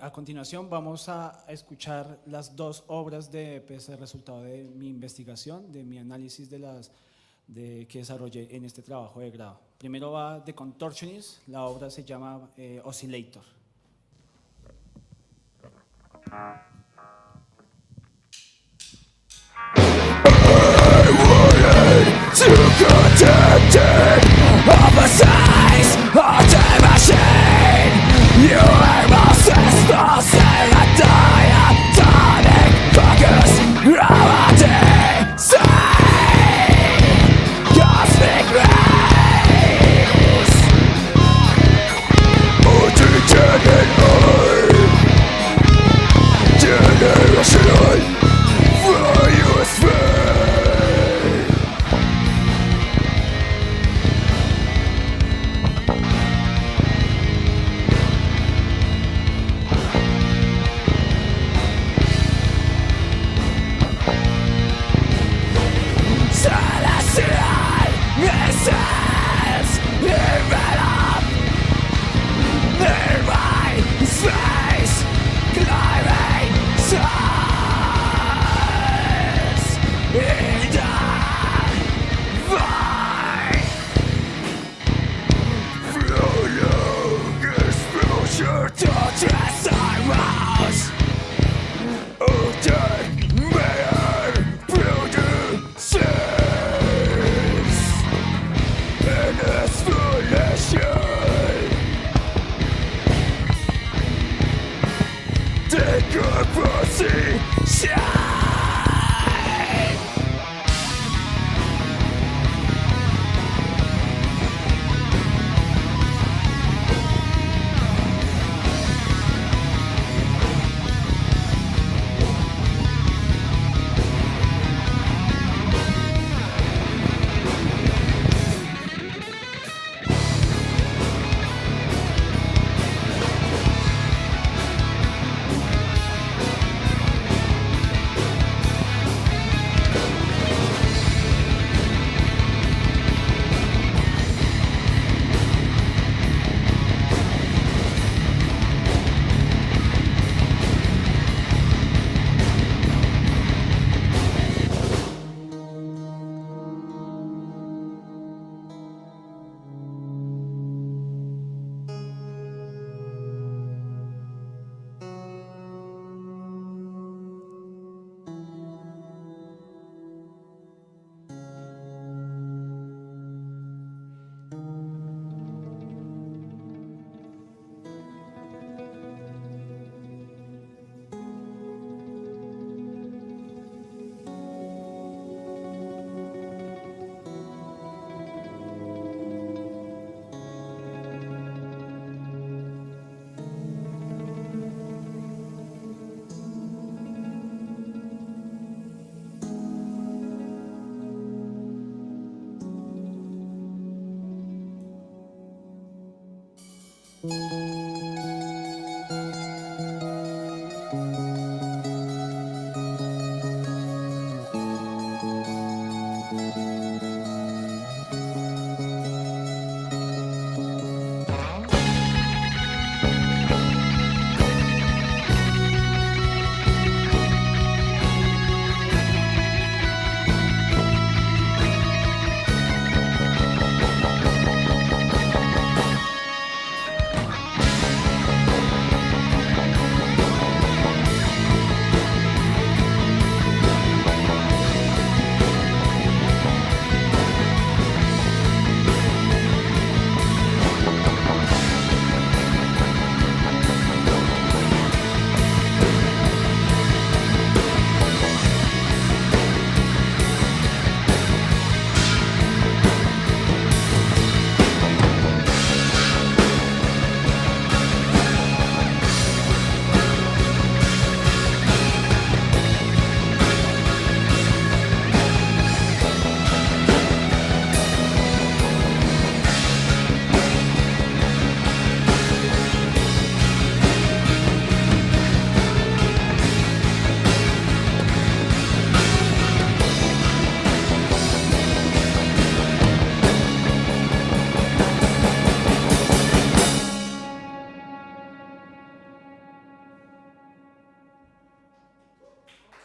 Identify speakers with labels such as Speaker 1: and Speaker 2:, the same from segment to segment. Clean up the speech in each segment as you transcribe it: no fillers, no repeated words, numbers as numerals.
Speaker 1: A continuación vamos a escuchar las dos obras de pues, el resultado de mi investigación, de mi análisis que desarrollé en este trabajo de grado. Primero va The Contortionist, la obra se llama Oscillator.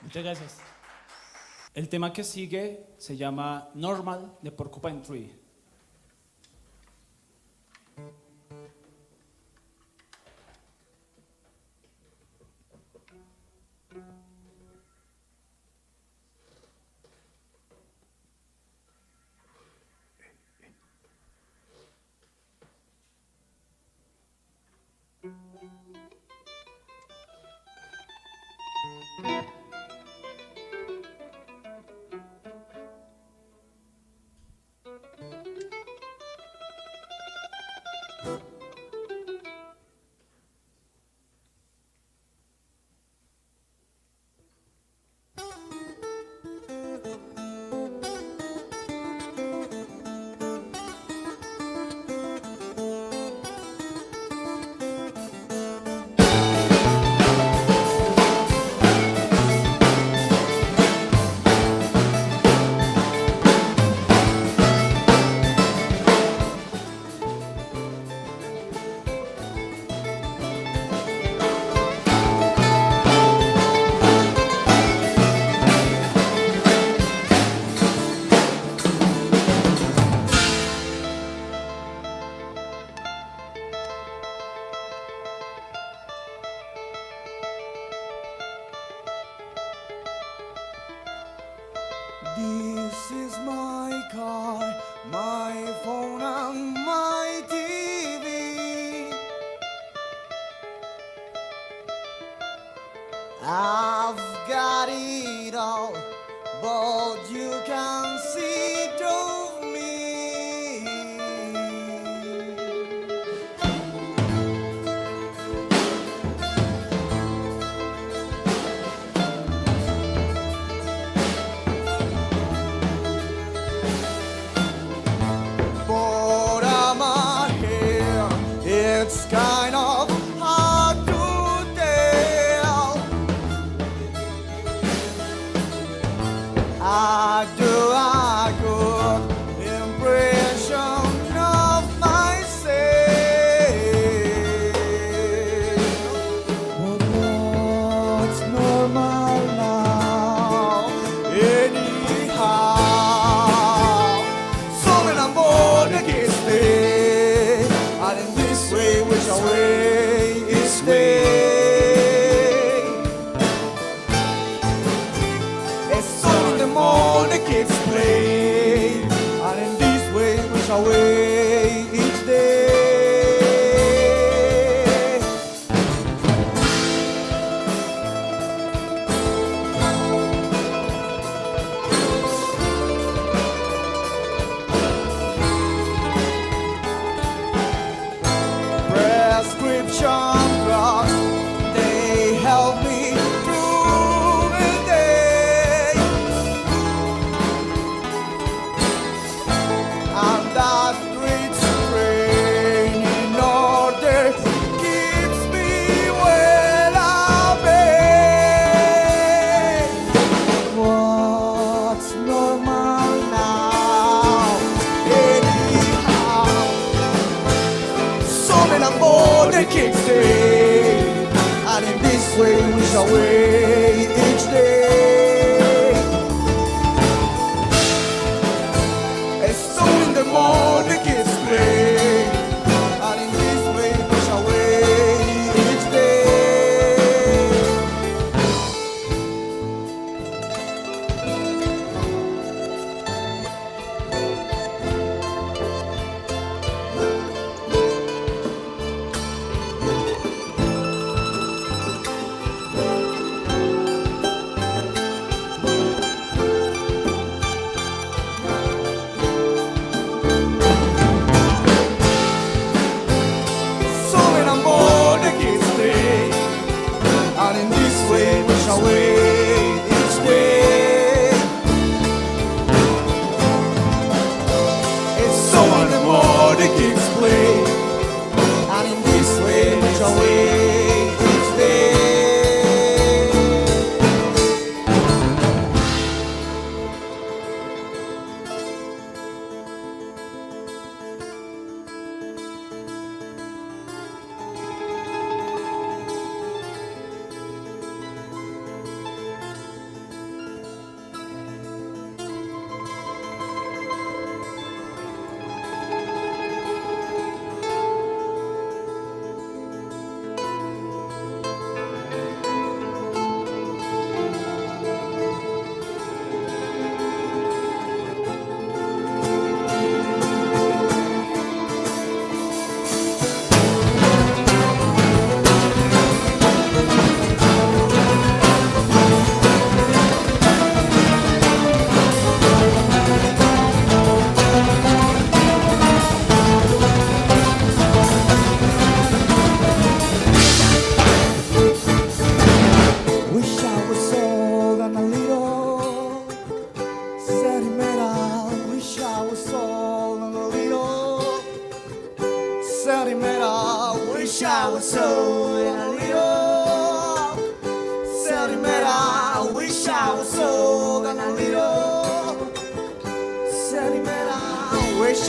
Speaker 1: Muchas gracias. El tema que sigue se llama Normal de Porcupine Tree.
Speaker 2: This is my car, my phone and my TV. I've got it all, but you can't see it of me. But I'm here, it's kind of hard to tell. I do a good impression of myself. But what's normal now? Anyhow, so when I'm born again, stay, and in this way, which away is stay. It's so in the morning kids play, and in this way wish away each day. Prescription drugs, they help me through the day. And that great strain in order keeps me well away. What's normal now? Anyhow, so when I'm bored, the kids stay, and in this way we shall wait each day. It's so in the morning kids play, and in this way we shall wait each day.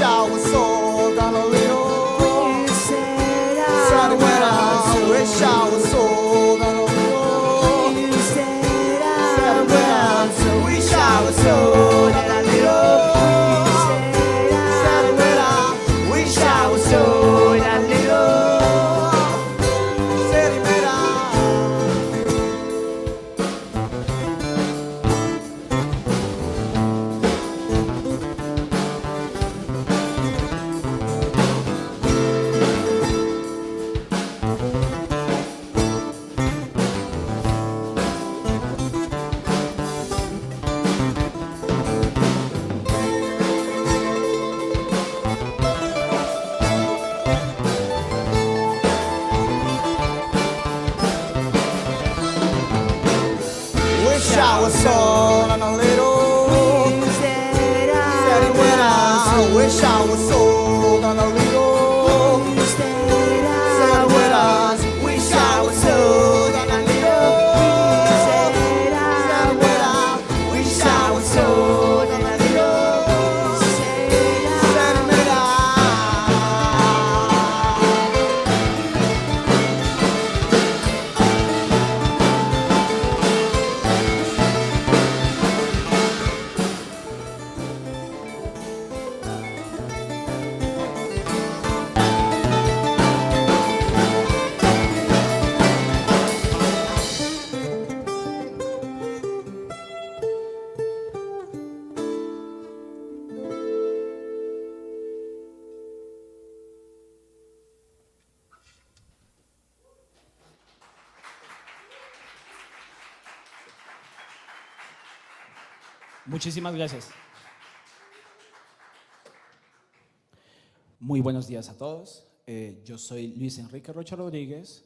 Speaker 2: I was sold on a little.
Speaker 3: You said
Speaker 2: Said
Speaker 3: I
Speaker 2: when I
Speaker 3: was.
Speaker 2: wish I was sold on a little.
Speaker 3: You said
Speaker 2: Said
Speaker 3: I
Speaker 2: when I
Speaker 3: was.
Speaker 2: wish I was sold on a little. Said when I wish I was sold on a little. Said when I wish I was sold on a little.
Speaker 3: You said
Speaker 2: Said it when I wish I was sold on a little.
Speaker 3: You said
Speaker 2: Said when I wish I was sold on a little. Said when I wish I was sold on a little. Said when I
Speaker 1: Muchísimas gracias. Muy buenos días a todos. Yo soy Luis Enrique Rocha Rodríguez,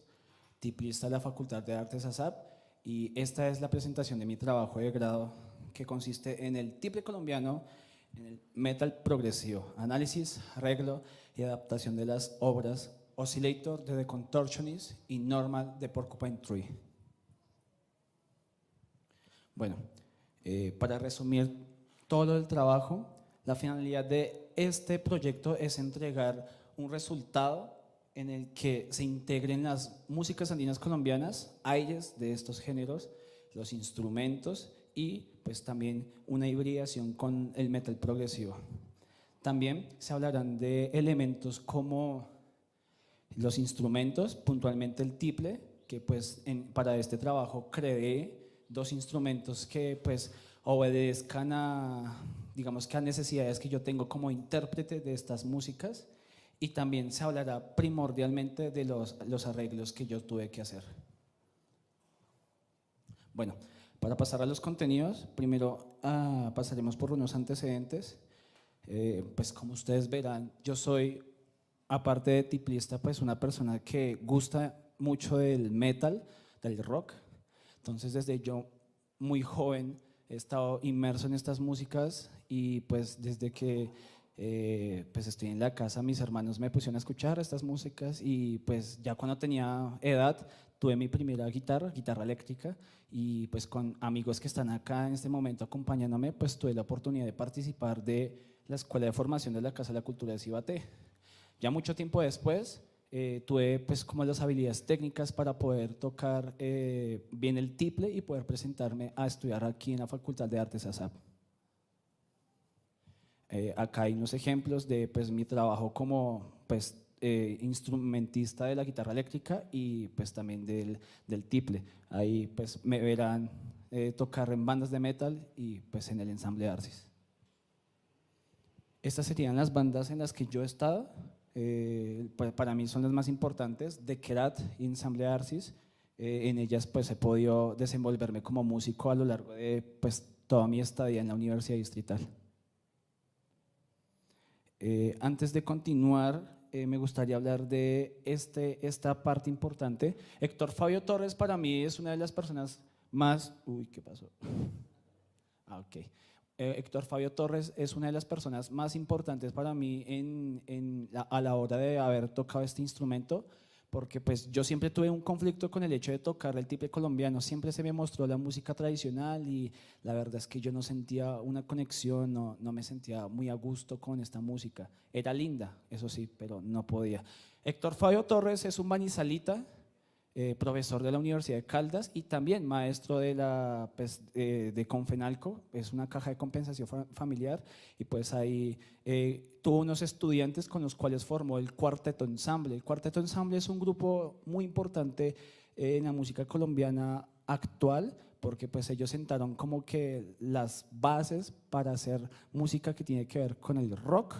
Speaker 1: tiplista de la Facultad de Artes ASAP, y esta es la presentación de mi trabajo de grado que consiste en el tiple colombiano, en el metal progresivo, análisis, arreglo y adaptación de las obras Oscillator de The Contortionist y Normal de Porcupine Tree. Bueno, para resumir todo el trabajo, la finalidad de este proyecto es entregar un resultado en el que se integren las músicas andinas colombianas, aires de estos géneros, los instrumentos y pues también una hibridación con el metal progresivo. También se hablarán de elementos como los instrumentos, puntualmente el tiple, que pues para este trabajo creé dos instrumentos que pues obedezcan a, digamos que a necesidades que yo tengo como intérprete de estas músicas, y también se hablará primordialmente de los arreglos que yo tuve que hacer. Bueno, para pasar a los contenidos, primero pasaremos por unos antecedentes. Pues como ustedes verán, yo soy, aparte de tiplista, pues una persona que gusta mucho del metal, del rock. Entonces desde yo muy joven he estado inmerso en estas músicas, y pues desde que pues estoy en la casa, mis hermanos me pusieron a escuchar estas músicas, y pues ya cuando tenía edad tuve mi primera guitarra eléctrica, y pues con amigos que están acá en este momento acompañándome, pues tuve la oportunidad de participar de la Escuela de Formación de la Casa de la Cultura de Cibaté. Ya mucho tiempo después tuve pues como las habilidades técnicas para poder tocar bien el tiple y poder presentarme a estudiar aquí en la Facultad de Artes ASAP. Acá hay unos ejemplos de pues mi trabajo como pues instrumentista de la guitarra eléctrica y pues también del tiple. Ahí pues me verán tocar en bandas de metal y pues en el ensamble Arcis. Estas serían las bandas en las que yo he estado. Para mí son las más importantes: The Kerat y Ensamble Arcis. En ellas pues he podido desenvolverme como músico a lo largo de pues toda mi estadía en la Universidad Distrital. Antes de continuar, me gustaría hablar de esta parte importante. Héctor Fabio Torres para mí es una de las personas más… Uy, ¿qué pasó? Ok. Héctor Fabio Torres es una de las personas más importantes para mí a la hora de haber tocado este instrumento, porque pues yo siempre tuve un conflicto con el hecho de tocar el tiple colombiano, siempre se me mostró la música tradicional y la verdad es que yo no sentía una conexión, no me sentía muy a gusto con esta música. Era linda, eso sí, pero no podía. Héctor Fabio Torres es un manizalita, profesor de la Universidad de Caldas y también maestro de Confenalco, es una caja de compensación familiar, y pues ahí tuvo unos estudiantes con los cuales formó el Cuarteto Ensamble. El Cuarteto Ensamble es un grupo muy importante en la música colombiana actual, porque pues ellos sentaron como que las bases para hacer música que tiene que ver con el rock,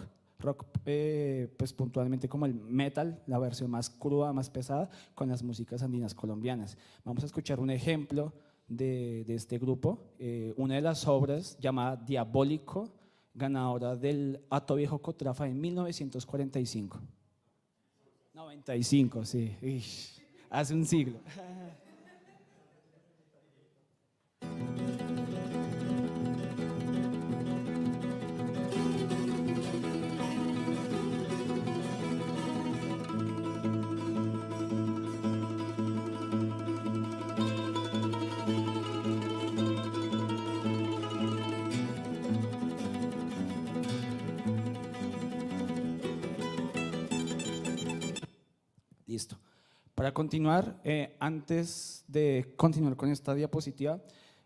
Speaker 1: pues puntualmente como el metal, la versión más cruda, más pesada, con las músicas andinas colombianas. Vamos a escuchar un ejemplo de este grupo, una de las obras llamada Diabólico, ganadora del Hato Viejo Cotrafa en 1945. 95, sí, Ish, hace un siglo. Listo. Para continuar, antes de continuar con esta diapositiva,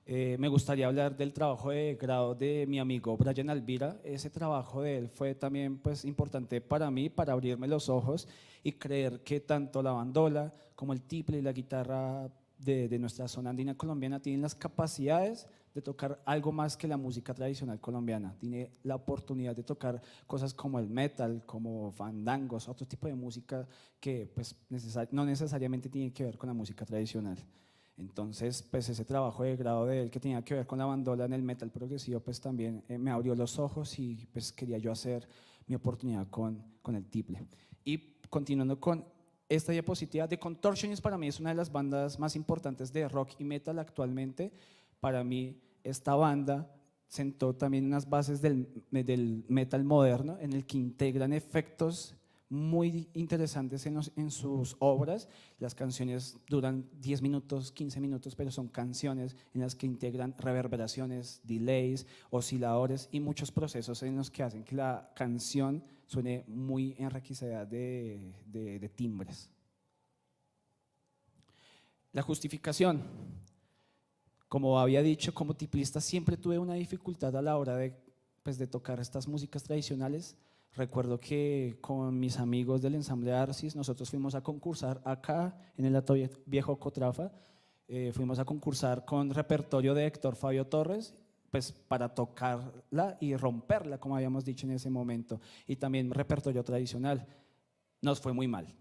Speaker 1: me gustaría hablar del trabajo de grado de mi amigo Brian Alvira. Ese trabajo de él fue también pues, importante para mí, para abrirme los ojos y creer que tanto la bandola como el tiple y la guitarra de nuestra zona andina colombiana tienen las capacidades de tocar algo más que la música tradicional colombiana. Tiene la oportunidad de tocar cosas como el metal, como fandangos, otro tipo de música que pues, no necesariamente tiene que ver con la música tradicional. Entonces, pues ese trabajo de grado de él que tenía que ver con la bandola en el metal progresivo, pues también me abrió los ojos y pues quería yo hacer mi oportunidad con el tiple. Y continuando con esta diapositiva, The Contortionist para mí es una de las bandas más importantes de rock y metal actualmente. Para mí, esta banda sentó también unas bases del metal moderno en el que integran efectos muy interesantes en sus obras. Las canciones duran 10 minutos, 15 minutos, pero son canciones en las que integran reverberaciones, delays, osciladores y muchos procesos en los que hacen que la canción suene muy enriquecida de timbres. La justificación. Como había dicho, como tiplista siempre tuve una dificultad a la hora pues, de tocar estas músicas tradicionales. Recuerdo que con mis amigos del ensamble Arcis nosotros fuimos a concursar acá en el Hato Viejo Cotrafa, fuimos a concursar con repertorio de Héctor Fabio Torres, pues para tocarla y romperla, como habíamos dicho en ese momento, y también repertorio tradicional. Nos fue muy mal.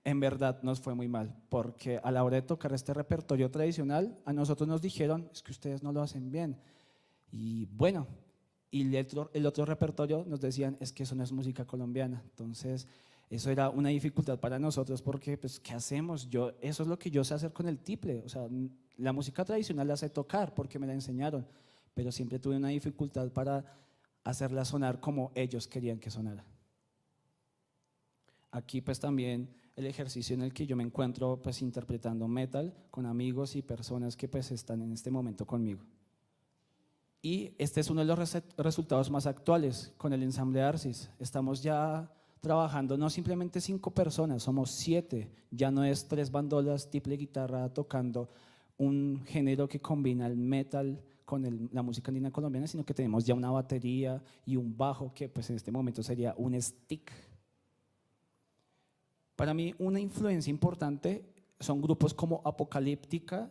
Speaker 1: En verdad nos fue muy mal, porque a la hora de tocar este repertorio tradicional, a nosotros nos dijeron, es que ustedes no lo hacen bien. Y bueno, y el otro repertorio nos decían, es que eso no es música colombiana. Entonces, eso era una dificultad para nosotros, porque, pues, ¿qué hacemos? Eso es lo que yo sé hacer con el tiple. O sea, la música tradicional la sé tocar porque me la enseñaron, pero siempre tuve una dificultad para hacerla sonar como ellos querían que sonara. Aquí, pues, también el ejercicio en el que yo me encuentro pues interpretando metal con amigos y personas que pues están en este momento conmigo. Y este es uno de los resultados más actuales con el ensamble Arcis. Estamos ya trabajando no simplemente 5 personas, somos 7, ya no es 3 bandolas, tiple, guitarra tocando un género que combina el metal con la música andina colombiana, sino que tenemos ya una batería y un bajo que pues en este momento sería un stick. Para mí una influencia importante son grupos como Apocalíptica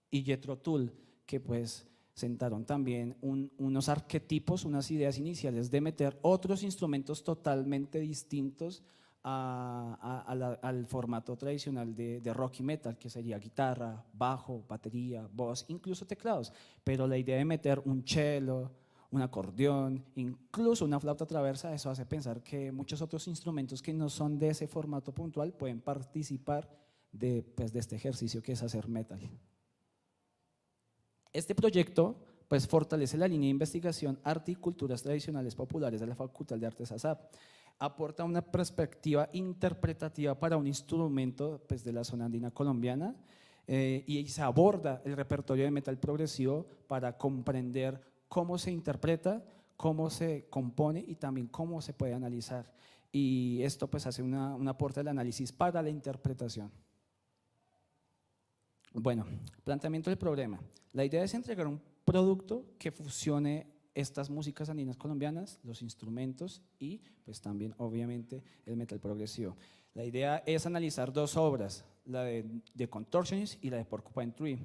Speaker 1: y Jethro Tull, que pues sentaron también unos arquetipos, unas ideas iniciales de meter otros instrumentos totalmente distintos al formato tradicional de rock y metal, que sería guitarra, bajo, batería, voz, incluso teclados, pero la idea de meter un cello, un acordeón, incluso una flauta traversa, eso hace pensar que muchos otros instrumentos que no son de ese formato puntual pueden participar pues, de este ejercicio que es hacer metal. Este proyecto pues, fortalece la línea de investigación Arte y Culturas Tradicionales Populares de la Facultad de Artes ASAP. aporta una perspectiva interpretativa para un instrumento pues, de la zona andina colombiana y se aborda el repertorio de metal progresivo para comprender cómo se interpreta, cómo se compone y también cómo se puede analizar. Y esto pues hace un aporte al análisis para la interpretación. Bueno, planteamiento del problema. La idea es entregar un producto que fusione estas músicas andinas colombianas, los instrumentos y pues también obviamente el metal progresivo. La idea es analizar dos obras, la de Contortionist y la de Porcupine Tree.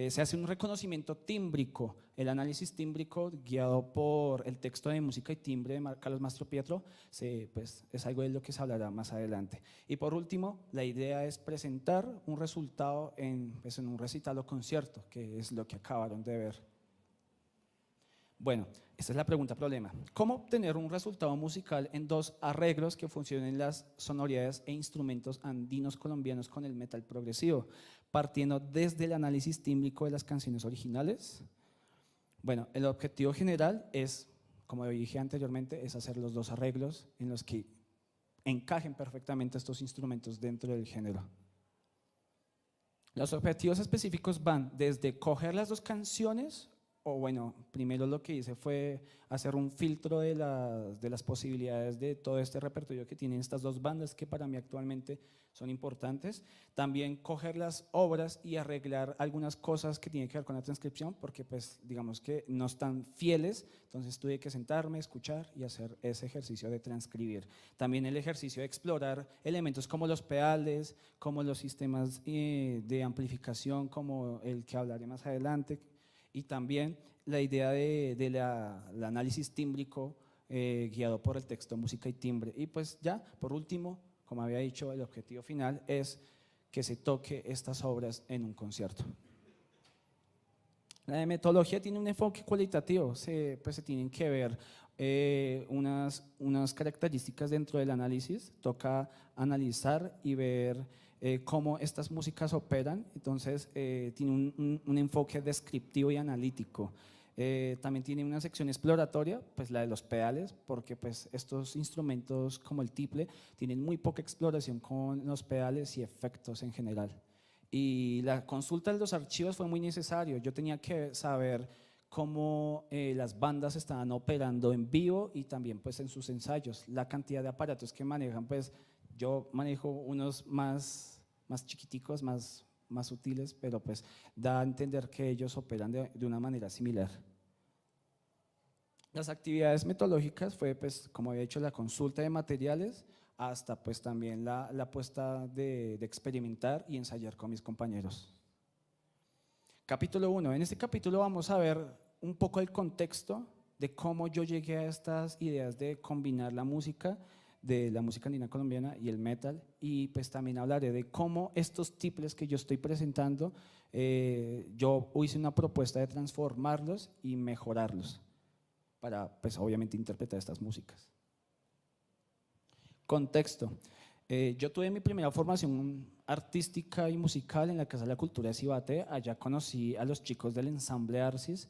Speaker 1: Se hace un reconocimiento tímbrico, el análisis tímbrico guiado por el texto de música y timbre de Carlos Mastropietro, pues, es algo de lo que se hablará más adelante. Y por último, la idea es presentar un resultado pues, en un recital o concierto, que es lo que acabaron de ver. Bueno, esta es la pregunta problema. ¿Cómo obtener un resultado musical en dos arreglos que funcionen las sonoridades e instrumentos andinos colombianos con el metal progresivo? Partiendo desde el análisis tímbrico de las canciones originales. Bueno, el objetivo general es, como dije anteriormente, es hacer los dos arreglos en los que encajen perfectamente estos instrumentos dentro del género. Los objetivos específicos van desde coger las dos canciones, o bueno, primero lo que hice fue hacer un filtro de las posibilidades de todo este repertorio que tienen estas dos bandas que para mí actualmente son importantes. También coger las obras y arreglar algunas cosas que tienen que ver con la transcripción porque pues digamos que no están fieles, entonces tuve que sentarme, escuchar y hacer ese ejercicio de transcribir. También el ejercicio de explorar elementos como los pedales, como los sistemas de amplificación, como el que hablaré más adelante, y también la idea del análisis tímbrico guiado por el texto, música y timbre. Y pues ya, por último, como había dicho, el objetivo final es que se toque estas obras en un concierto. La metodología tiene un enfoque cualitativo, pues se tienen que ver unas características dentro del análisis, toca analizar y ver cómo estas músicas operan, entonces tiene un enfoque descriptivo y analítico. También tiene una sección exploratoria, pues la de los pedales, porque pues estos instrumentos como el tiple tienen muy poca exploración con los pedales y efectos en general. Y la consulta de los archivos fue muy necesario, yo tenía que saber cómo las bandas estaban operando en vivo y también pues en sus ensayos, la cantidad de aparatos que manejan, pues yo manejo unos más chiquiticos, más sutiles, pero pues da a entender que ellos operan de una manera similar. Las actividades metodológicas fue pues como había dicho la consulta de materiales hasta pues también la puesta de experimentar y ensayar con mis compañeros. Capítulo 1, en este capítulo vamos a ver un poco el contexto de cómo yo llegué a estas ideas de combinar la música de la música andina colombiana y el metal, y pues también hablaré de cómo estos tiples que yo estoy presentando, yo hice una propuesta de transformarlos y mejorarlos para pues obviamente interpretar estas músicas. Contexto. Yo tuve mi primera formación artística y musical en la Casa de la Cultura de Cibaté. Allá conocí a los chicos del ensamble Arcis,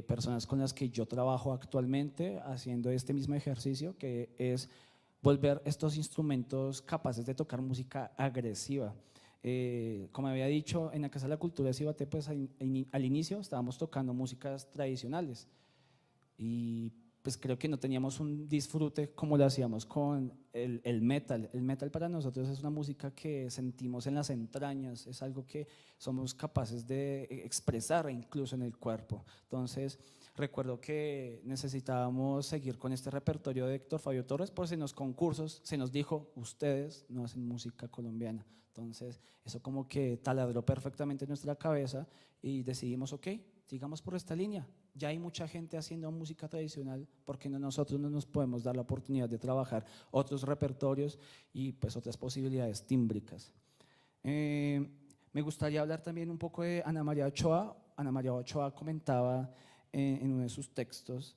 Speaker 1: personas con las que yo trabajo actualmente haciendo este mismo ejercicio, que es volver estos instrumentos capaces de tocar música agresiva. Como había dicho, en la Casa de la Cultura de Cibaté, pues al inicio estábamos tocando músicas tradicionales y pues creo que no teníamos un disfrute como lo hacíamos con el metal. El metal para nosotros es una música que sentimos en las entrañas, es algo que somos capaces de expresar incluso en el cuerpo. Entonces recuerdo que necesitábamos seguir con este repertorio de Héctor Fabio Torres, pues en los concursos se nos dijo, ustedes no hacen música colombiana. Entonces eso como que taladró perfectamente en nuestra cabeza y decidimos, ok, sigamos por esta línea. Ya hay mucha gente haciendo música tradicional, ¿por qué no nosotros no nos podemos dar la oportunidad de trabajar otros repertorios y pues otras posibilidades tímbricas? Me gustaría hablar también un poco de Ana María Ochoa. Ana María Ochoa comentaba en uno de sus textos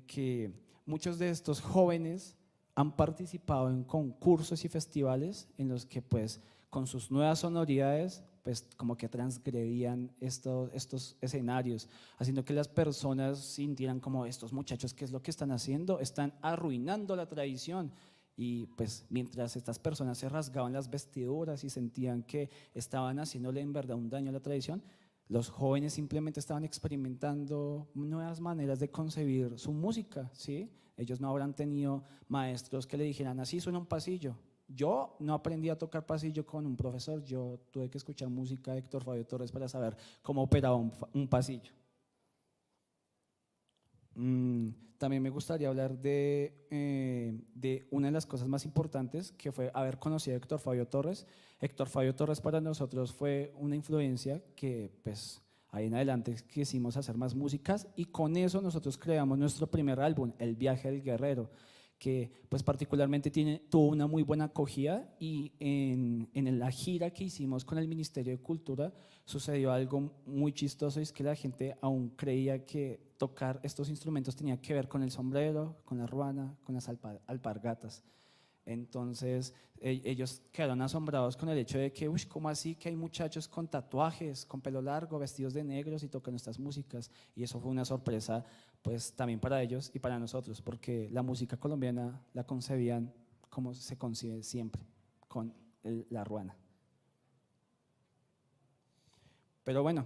Speaker 1: que muchos de estos jóvenes han participado en concursos y festivales en los que pues con sus nuevas sonoridades pues como que transgredían estos escenarios, haciendo que las personas sintieran como estos muchachos, ¿qué es lo que están haciendo? Están arruinando la tradición. Y pues mientras estas personas se rasgaban las vestiduras y sentían que estaban haciéndole en verdad un daño a la tradición, los jóvenes simplemente estaban experimentando nuevas maneras de concebir su música, ¿sí? Ellos no habrán tenido maestros que le dijeran, así suena un pasillo. Yo no aprendí a tocar pasillo con un profesor, yo tuve que escuchar música de Héctor Fabio Torres para saber cómo operaba un pasillo. También me gustaría hablar de una de las cosas más importantes, que fue haber conocido a Héctor Fabio Torres. Héctor Fabio Torres para nosotros fue una influencia que pues ahí en adelante quisimos hacer más músicas y con eso nosotros creamos nuestro primer álbum, El Viaje del Guerrero, que pues particularmente tuvo una muy buena acogida y en la gira que hicimos con el Ministerio de Cultura sucedió algo muy chistoso, y es que la gente aún creía que tocar estos instrumentos tenía que ver con el sombrero, con la ruana, con las alpargatas. Entonces ellos quedaron asombrados con el hecho de que, uy, ¿cómo así que hay muchachos con tatuajes, con pelo largo, vestidos de negros y tocan estas músicas? Y eso fue una sorpresa pues también para ellos y para nosotros, porque la música colombiana la concebían como se concibe siempre, con la ruana. Pero bueno,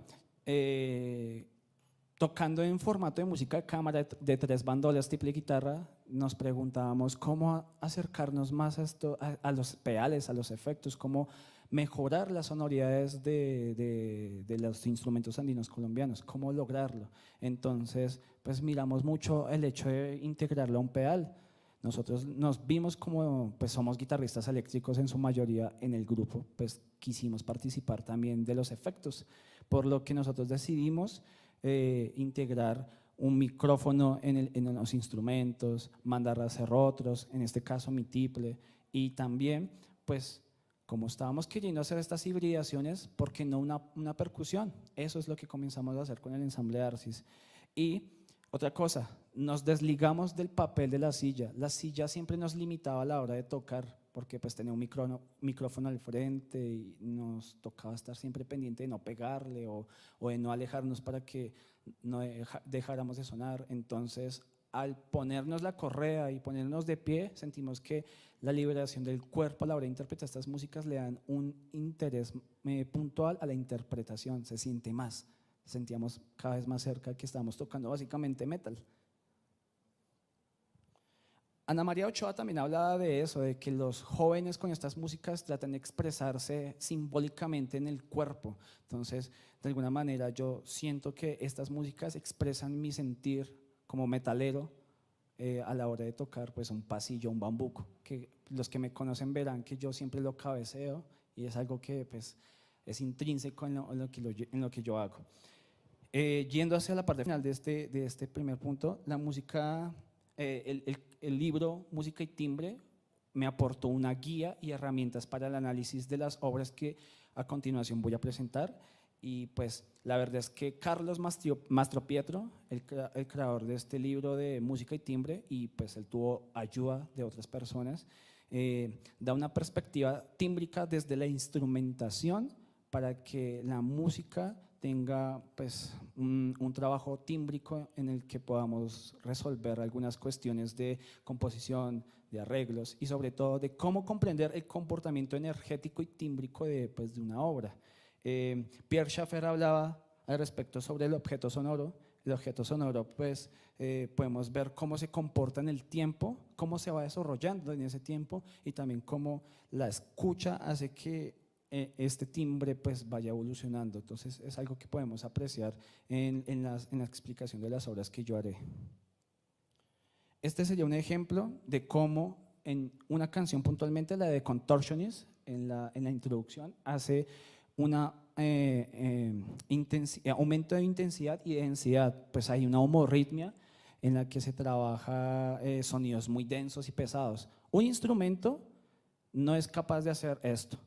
Speaker 1: tocando en formato de música de cámara de 3 bandolas triple guitarra, nos preguntábamos cómo acercarnos más a los pedales, a los efectos, cómo mejorar las sonoridades de los instrumentos andinos colombianos, cómo lograrlo. Entonces, pues miramos mucho el hecho de integrarlo a un pedal. Nosotros nos vimos como, pues somos guitarristas eléctricos en su mayoría en el grupo, pues quisimos participar también de los efectos, por lo que nosotros decidimos integrar un micrófono en los instrumentos, mandar a hacer otros, en este caso mi tiple, y también pues como estábamos queriendo hacer estas hibridaciones, ¿por qué no una percusión? Eso es lo que comenzamos a hacer con el ensamble Arcis. Y otra cosa, nos desligamos del papel de la silla. La silla siempre nos limitaba a la hora de tocar, porque pues tenía un micrófono al frente y nos tocaba estar siempre pendiente de no pegarle o de no alejarnos para que no dejáramos de sonar. Entonces, al ponernos la correa y ponernos de pie, sentimos que la liberación del cuerpo a la hora de interpretar estas músicas le dan un interés puntual a la interpretación, se siente más, sentíamos cada vez más cerca que estábamos tocando básicamente metal. Ana María Ochoa también hablaba de eso, de que los jóvenes con estas músicas tratan de expresarse simbólicamente en el cuerpo. Entonces, de alguna manera yo siento que estas músicas expresan mi sentir como metalero a la hora de tocar pues un pasillo, un bambuco, que los que me conocen verán que yo siempre lo cabeceo y es algo que pues es intrínseco en lo que yo hago. Yendo hacia la parte final de este primer punto, la música, el libro Música y Timbre me aportó una guía y herramientas para el análisis de las obras que a continuación voy a presentar. Y pues la verdad es que Carlos Mastropietro, el creador de este libro de Música y Timbre, y pues él tuvo ayuda de otras personas, da una perspectiva tímbrica desde la instrumentación para que la música tenga pues un trabajo tímbrico en el que podamos resolver algunas cuestiones de composición, de arreglos y sobre todo de cómo comprender el comportamiento energético y tímbrico de una obra. Pierre Schaeffer hablaba al respecto sobre el objeto sonoro. El objeto sonoro pues podemos ver cómo se comporta en el tiempo, cómo se va desarrollando en ese tiempo y también cómo la escucha hace que este timbre pues vaya evolucionando. Entonces es algo que podemos apreciar en la explicación de las obras que yo haré. Este sería un ejemplo de cómo en una canción puntualmente, la de Contortionist, en la introducción hace un aumento de intensidad y densidad, pues hay una homorritmia en la que se trabaja sonidos muy densos y pesados. Un instrumento no es capaz de hacer esto.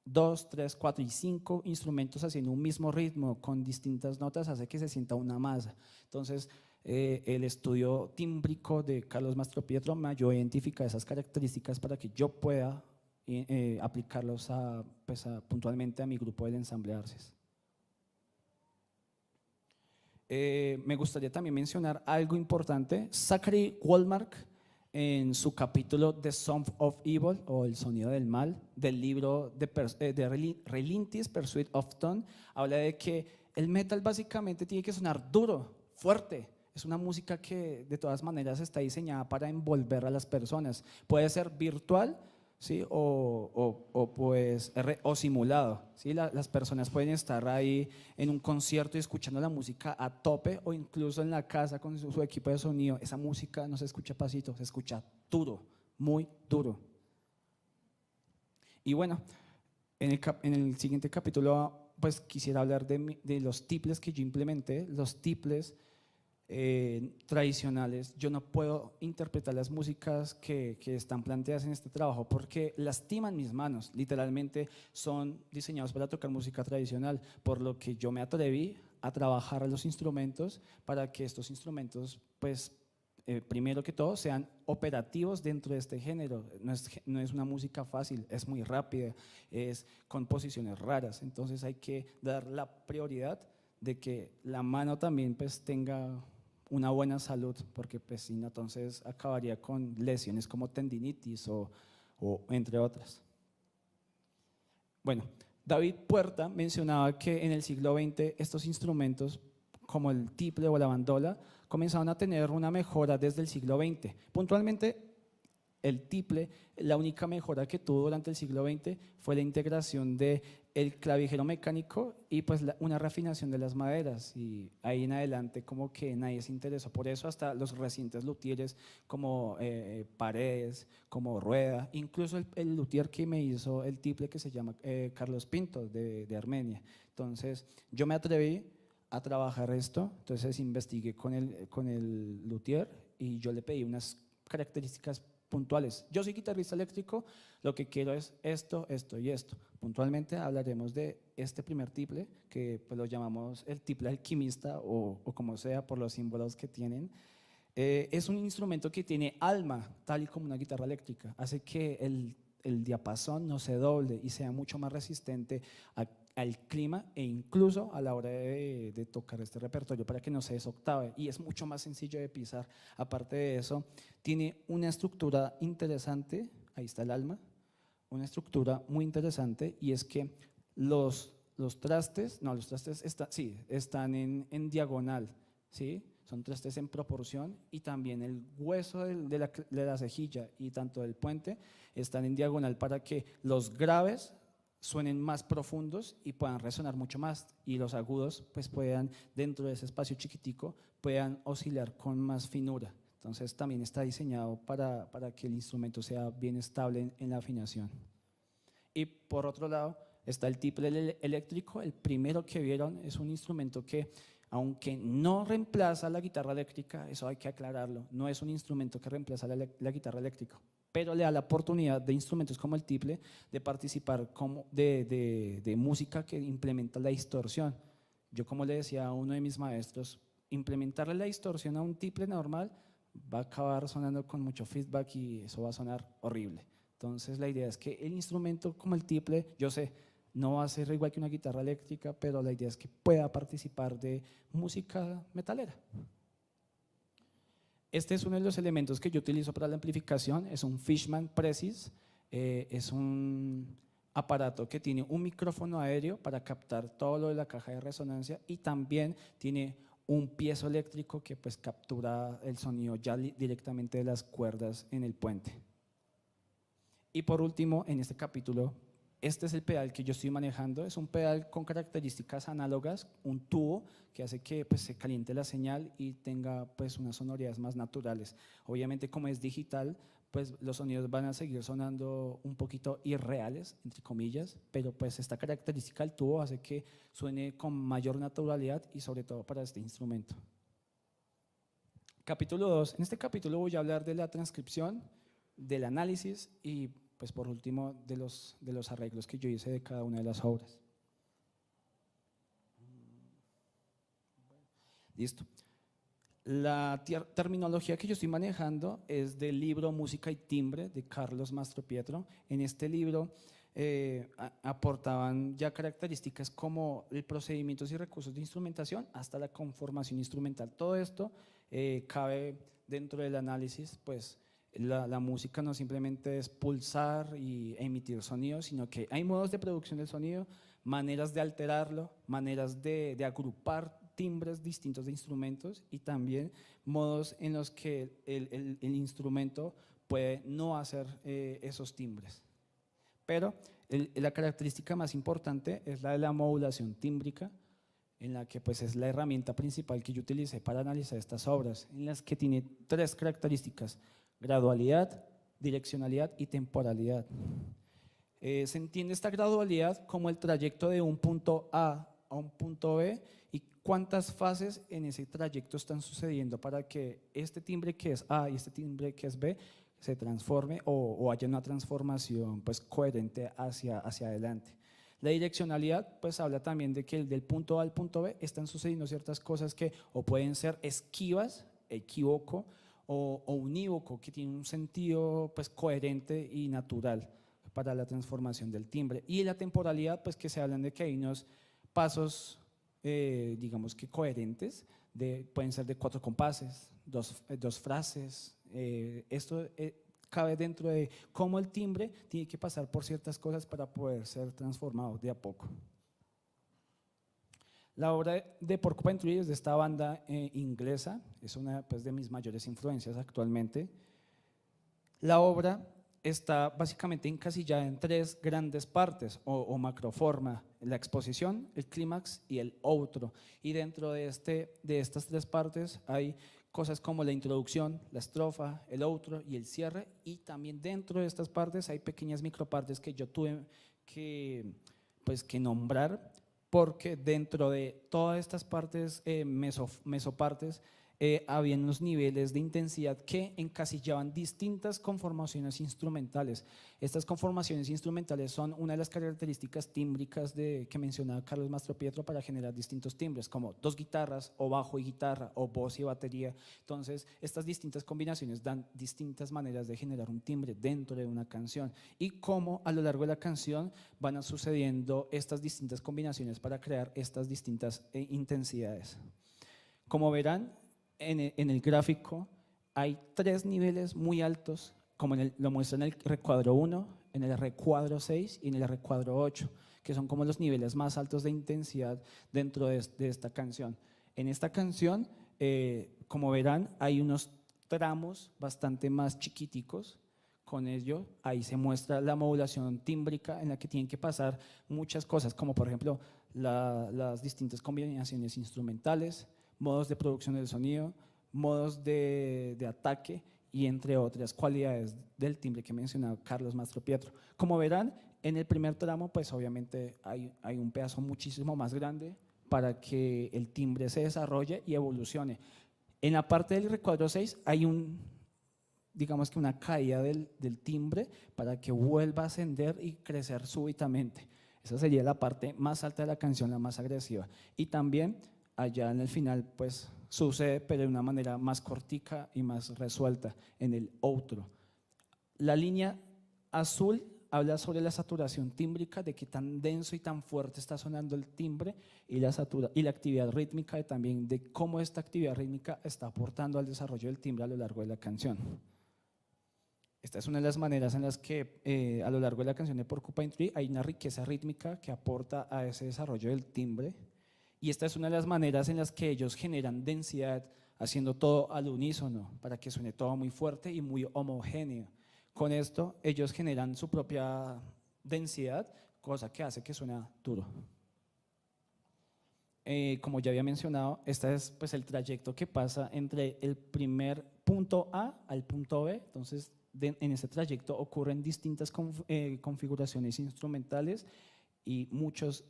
Speaker 1: 2, 3, 4 y 5 instrumentos haciendo un mismo ritmo con distintas notas hace que se sienta una masa. Entonces, el estudio tímbrico de Carlos Mastropietro me ayudó a identificar esas características para que yo pueda aplicarlos puntualmente a mi grupo del ensamble Arcis. Me gustaría también mencionar algo importante. Zachary Wallmark en su capítulo The Sound of Evil o El sonido del mal del libro de Relentless Pursuit of Tone, habla de que el metal básicamente tiene que sonar duro, fuerte. Es una música que de todas maneras está diseñada para envolver a las personas. Puede ser virtual, ¿sí? O simulado, ¿sí? Las personas pueden estar ahí en un concierto y escuchando la música a tope, o incluso en la casa con su equipo de sonido. Esa música no se escucha pasito, se escucha duro, muy duro. Y bueno, en el siguiente capítulo pues quisiera hablar de los tiples que yo implementé. Los tiples tradicionales, yo no puedo interpretar las músicas que están planteadas en este trabajo porque lastiman mis manos. Literalmente son diseñados para tocar música tradicional, por lo que yo me atreví a trabajar los instrumentos para que estos instrumentos, pues, primero que todo, sean operativos dentro de este género. No es una música fácil, es muy rápida, es con posiciones raras, entonces hay que dar la prioridad de que la mano también pues tenga una buena salud, porque pues si no, entonces acabaría con lesiones como tendinitis o entre otras. Bueno, David Puerta mencionaba que en el siglo XX estos instrumentos como el tiple o la bandola comenzaron a tener una mejora desde el siglo XX. Puntualmente, el tiple, la única mejora que tuvo durante el siglo XX fue la integración del clavijero mecánico y pues una refinación de las maderas, y ahí en adelante como que nadie se interesó por eso, hasta los recientes luthieres como Paredes, como Rueda, incluso el luthier que me hizo el tiple, que se llama Carlos Pinto de Armenia. Entonces yo me atreví a trabajar esto, entonces investigué con el luthier y yo le pedí unas características puntuales. Yo soy guitarrista eléctrico, lo que quiero es esto, esto y esto. Puntualmente hablaremos de este primer tiple, que pues lo llamamos el tiple alquimista o como sea por los símbolos que tienen. Es un instrumento que tiene alma, tal y como una guitarra eléctrica, hace que el diapasón no se doble y sea mucho más resistente al clima e incluso a la hora de tocar este repertorio para que no se desoctave, y es mucho más sencillo de pisar. Aparte de eso, tiene una estructura interesante, ahí está el alma, una estructura muy interesante, y es que los trastes están en diagonal, ¿sí? Son trastes en proporción, y también el hueso de la cejilla y tanto del puente están en diagonal para que los graves suenen más profundos y puedan resonar mucho más, y los agudos pues puedan, dentro de ese espacio chiquitico, puedan oscilar con más finura. Entonces también está diseñado para que el instrumento sea bien estable en la afinación. Y por otro lado está el tiple eléctrico. El primero que vieron es un instrumento que, aunque no reemplaza la guitarra eléctrica, eso hay que aclararlo, no es un instrumento que reemplaza la guitarra eléctrica, pero le da la oportunidad de instrumentos como el tiple de participar de música que implementa la distorsión. Yo, como le decía a uno de mis maestros, implementarle la distorsión a un tiple normal va a acabar sonando con mucho feedback y eso va a sonar horrible. Entonces la idea es que el instrumento como el tiple, yo sé, no va a ser igual que una guitarra eléctrica, pero la idea es que pueda participar de música metalera. Este es uno de los elementos que yo utilizo para la amplificación, es un Fishman Precis, es un aparato que tiene un micrófono aéreo para captar todo lo de la caja de resonancia, y también tiene un piezo eléctrico que pues captura el sonido ya directamente de las cuerdas en el puente. Y por último, en este capítulo, este es el pedal que yo estoy manejando. Es un pedal con características análogas, un tubo que hace que pues, se caliente la señal y tenga pues, unas sonoridades más naturales. Obviamente, como es digital, pues los sonidos van a seguir sonando un poquito irreales, entre comillas, pero pues esta característica del tubo hace que suene con mayor naturalidad, y sobre todo para este instrumento. Capítulo 2. En este capítulo voy a hablar de la transcripción, del análisis y pues por último de los arreglos que yo hice de cada una de las obras. Listo. La terminología que yo estoy manejando es del libro Música y Timbre de Carlos Mastropietro. En este libro aportaban ya características como el procedimientos y recursos de instrumentación hasta la conformación instrumental. Todo esto cabe dentro del análisis, pues La música no simplemente es pulsar y emitir sonido, sino que hay modos de producción del sonido, maneras de alterarlo, maneras de agrupar timbres distintos de instrumentos y también modos en los que el instrumento puede no hacer esos timbres. Pero la característica más importante es la de la modulación tímbrica, en la que pues es la herramienta principal que yo utilicé para analizar estas obras, en las que tiene tres características: gradualidad, direccionalidad y temporalidad. Se entiende esta gradualidad como el trayecto de un punto A a un punto B y cuántas fases en ese trayecto están sucediendo para que este timbre que es A y este timbre que es B se transforme o haya una transformación pues coherente hacia adelante. La direccionalidad pues habla también de que del punto A al punto B están sucediendo ciertas cosas que o pueden ser esquivas, equívoco, o unívoco, que tiene un sentido pues coherente y natural para la transformación del timbre. Y la temporalidad pues que se hablan de que hay unos pasos digamos que coherentes, pueden ser de 4 compases, dos frases. Esto cabe dentro de cómo el timbre tiene que pasar por ciertas cosas para poder ser transformado de a poco. La obra de Porcupine Tree es de esta banda inglesa, es una pues, de mis mayores influencias actualmente. La obra está básicamente encasillada en 3 grandes partes o macroforma: la exposición, el clímax y el outro. Y dentro de estas 3 partes hay cosas como la introducción, la estrofa, el outro y el cierre, y también dentro de estas partes hay pequeñas micropartes que yo tuve que nombrar, porque dentro de todas estas partes, mesopartes, había unos niveles de intensidad que encasillaban distintas conformaciones instrumentales. Estas conformaciones instrumentales son una de las características tímbricas que mencionaba Carlos Mastropietro para generar distintos timbres, como 2 guitarras, o bajo y guitarra, o voz y batería. Entonces, estas distintas combinaciones dan distintas maneras de generar un timbre dentro de una canción, y cómo a lo largo de la canción van sucediendo estas distintas combinaciones para crear estas distintas intensidades. Como verán, en el gráfico hay 3 niveles muy altos, como lo muestra en el recuadro 1, en el recuadro 6 y en el recuadro 8, que son como los niveles más altos de intensidad dentro de esta canción. En esta canción, como verán, hay unos tramos bastante más chiquiticos. Con ello, ahí se muestra la modulación tímbrica en la que tienen que pasar muchas cosas, como por ejemplo las distintas combinaciones instrumentales, modos de producción del sonido, modos de ataque y entre otras cualidades del timbre que mencionaba Carlos Mastropietro. Como verán, en el primer tramo pues obviamente hay un pedazo muchísimo más grande para que el timbre se desarrolle y evolucione. En la parte del recuadro 6 hay digamos que una caída del timbre para que vuelva a ascender y crecer súbitamente. Esa sería la parte más alta de la canción, la más agresiva. Y también allá en el final pues sucede, pero de una manera más cortica y más resuelta en el outro. La línea azul habla sobre la saturación tímbrica, de qué tan denso y tan fuerte está sonando el timbre, y la actividad rítmica, también de cómo esta actividad rítmica está aportando al desarrollo del timbre a lo largo de la canción. Esta es una de las maneras en las que a lo largo de la canción de Porcupine Tree hay una riqueza rítmica que aporta a ese desarrollo del timbre. Y esta es una de las maneras en las que ellos generan densidad, haciendo todo al unísono, para que suene todo muy fuerte y muy homogéneo. Con esto, ellos generan su propia densidad, cosa que hace que suene duro. Como ya había mencionado, este es pues, el trayecto que pasa entre el primer punto A al punto B. Entonces, en ese trayecto ocurren distintas configuraciones instrumentales y muchos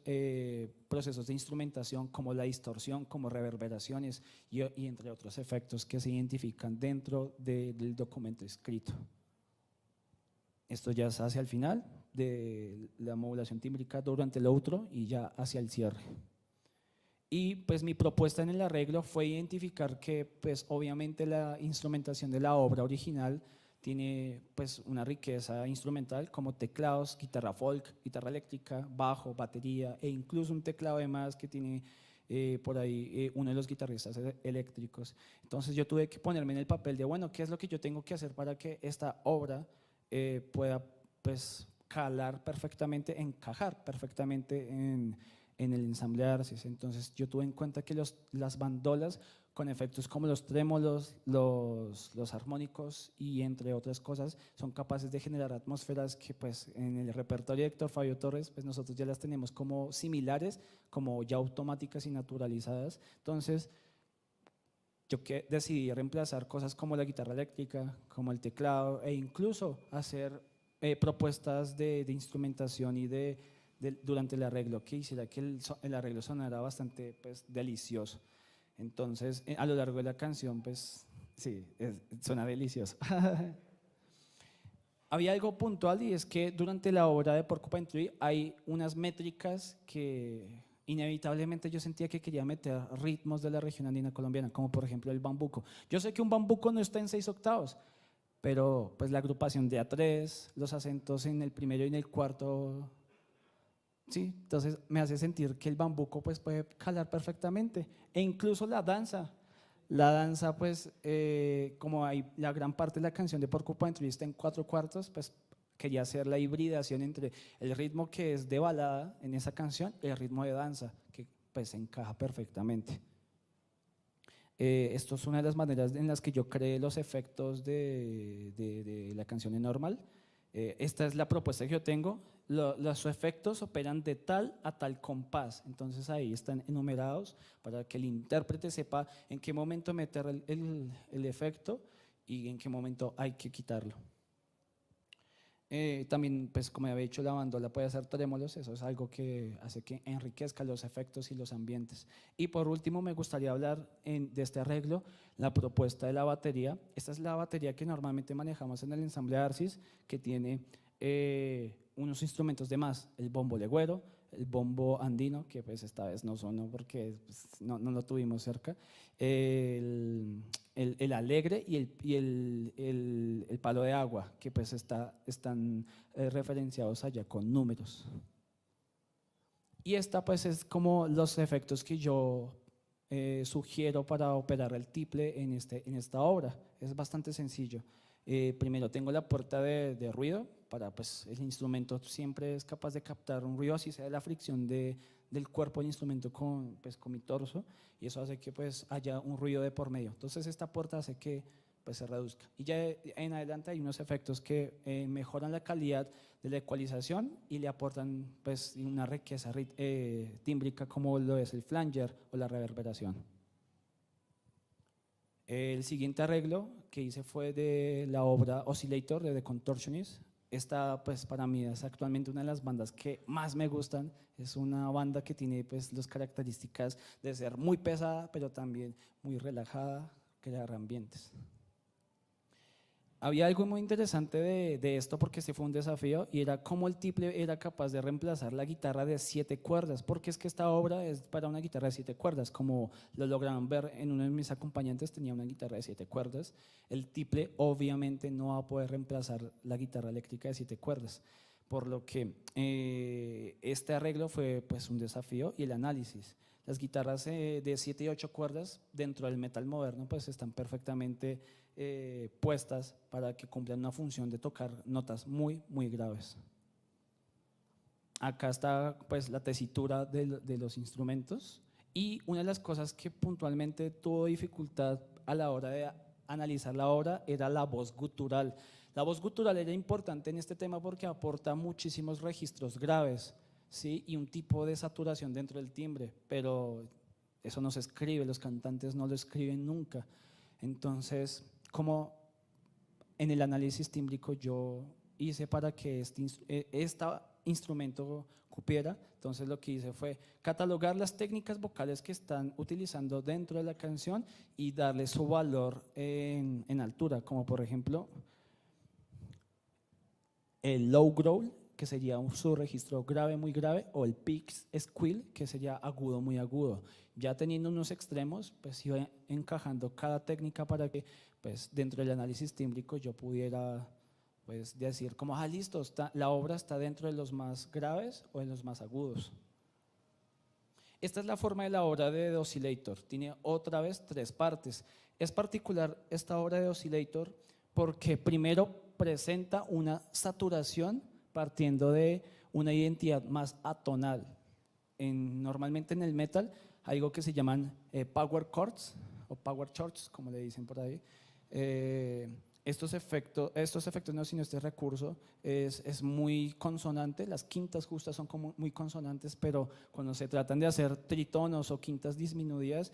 Speaker 1: procesos de instrumentación, como la distorsión, como reverberaciones y entre otros efectos que se identifican dentro del documento escrito. Esto ya es hacia el final de la modulación tímbrica durante el outro y ya hacia el cierre. Y pues mi propuesta en el arreglo fue identificar que pues obviamente la instrumentación de la obra original tiene pues una riqueza instrumental como teclados, guitarra folk, guitarra eléctrica, bajo, batería e incluso un teclado de más que tiene por ahí uno de los guitarristas eléctricos. Entonces yo tuve que ponerme en el papel de, bueno, ¿qué es lo que yo tengo que hacer para que esta obra pueda pues calar perfectamente, encajar perfectamente en el ensamble Arcis? Entonces yo tuve en cuenta que las bandolas con efectos como los trémolos, los armónicos y entre otras cosas son capaces de generar atmósferas que pues en el repertorio de Héctor Fabio Torres pues nosotros ya las tenemos como similares, como ya automáticas y naturalizadas. Entonces yo decidí reemplazar cosas como la guitarra eléctrica, como el teclado e incluso hacer propuestas de instrumentación y durante el arreglo que hiciera que el arreglo sonara bastante pues, delicioso. Entonces, a lo largo de la canción, pues sí, suena delicioso. Había algo puntual y es que durante la obra de Porcupine Tree hay unas métricas que inevitablemente yo sentía que quería meter ritmos de la región andina colombiana, como por ejemplo el bambuco. Yo sé que un bambuco no está en 6 octavos, pero pues la agrupación de A3, los acentos en el primero y en el cuarto, sí, entonces me hace sentir que el bambuco pues puede calar perfectamente, e incluso la danza pues como hay la gran parte de la canción de Porcupine Tree está en 4/4, pues quería hacer la hibridación entre el ritmo que es de balada en esa canción y el ritmo de danza, que pues encaja perfectamente. Esto es una de las maneras en las que yo creé los efectos de la canción en normal. Esta es la propuesta que yo tengo. Los efectos operan de tal a tal compás, entonces ahí están enumerados para que el intérprete sepa en qué momento meter el efecto y en qué momento hay que quitarlo. También, pues como había dicho, la bandola puede hacer trémolos, eso es algo que hace que enriquezca los efectos y los ambientes. Y por último me gustaría hablar de este arreglo, la propuesta de la batería. Esta es la batería que normalmente manejamos en el ensamble Arcis, que tiene unos instrumentos de más, el bombo legüero, el bombo andino, que pues esta vez no sonó porque pues, no lo tuvimos cerca, el alegre y el palo de agua, que pues están referenciados allá con números. Y esta pues es como los efectos que yo sugiero para operar el tiple en esta obra. Es bastante sencillo. Primero tengo la puerta de ruido, para pues el instrumento siempre es capaz de captar un ruido, así sea la fricción del cuerpo del instrumento con mi torso, y eso hace que pues haya un ruido de por medio. Entonces esta puerta hace que pues se reduzca. Y ya en adelante hay unos efectos que mejoran la calidad de la ecualización y le aportan pues una riqueza tímbrica como lo es el flanger o la reverberación. El siguiente arreglo que hice fue de la obra Oscillator de The Contortionists. Esta pues para mí es actualmente una de las bandas que más me gustan. Es una banda que tiene pues las características de ser muy pesada pero también muy relajada, crear ambientes. Había algo muy interesante de esto porque este fue un desafío y era cómo el tiple era capaz de reemplazar la guitarra de 7 cuerdas, porque es que esta obra es para una guitarra de 7 cuerdas, como lo lograron ver en uno de mis acompañantes, tenía una guitarra de 7 cuerdas. El tiple obviamente no va a poder reemplazar la guitarra eléctrica de 7 cuerdas, por lo que este arreglo fue pues un desafío y el análisis. Las guitarras de 7 y 8 cuerdas dentro del metal moderno pues están perfectamente puestas para que cumplan una función de tocar notas muy, muy graves. Acá está pues la tesitura de los instrumentos, y una de las cosas que puntualmente tuvo dificultad a la hora de analizar la obra era la voz gutural. La voz gutural era importante en este tema porque aporta muchísimos registros graves, ¿sí? Y un tipo de saturación dentro del timbre, pero eso no se escribe, los cantantes no lo escriben nunca. Entonces, como en el análisis tímbrico yo hice para que este instrumento cupiera, entonces lo que hice fue catalogar las técnicas vocales que están utilizando dentro de la canción y darle su valor en altura, como por ejemplo el low growl, que sería un subregistro grave muy grave, o el peak squeal, que sería agudo muy agudo. Ya teniendo unos extremos, pues iba encajando cada técnica para que pues dentro del análisis tímbrico yo pudiera pues decir como, listo, la obra está dentro de los más graves o de los más agudos. Esta es la forma de la obra de The Oscillator. Tiene otra vez 3 partes. Es particular esta obra de Oscillator porque primero presenta una saturación partiendo de una identidad más atonal. Normalmente en el metal hay algo que se llaman power chords o power chords, como le dicen por ahí. Estos efectos no, sino este recurso es muy consonante. Las quintas justas son como muy consonantes, pero cuando se tratan de hacer tritonos o quintas disminuidas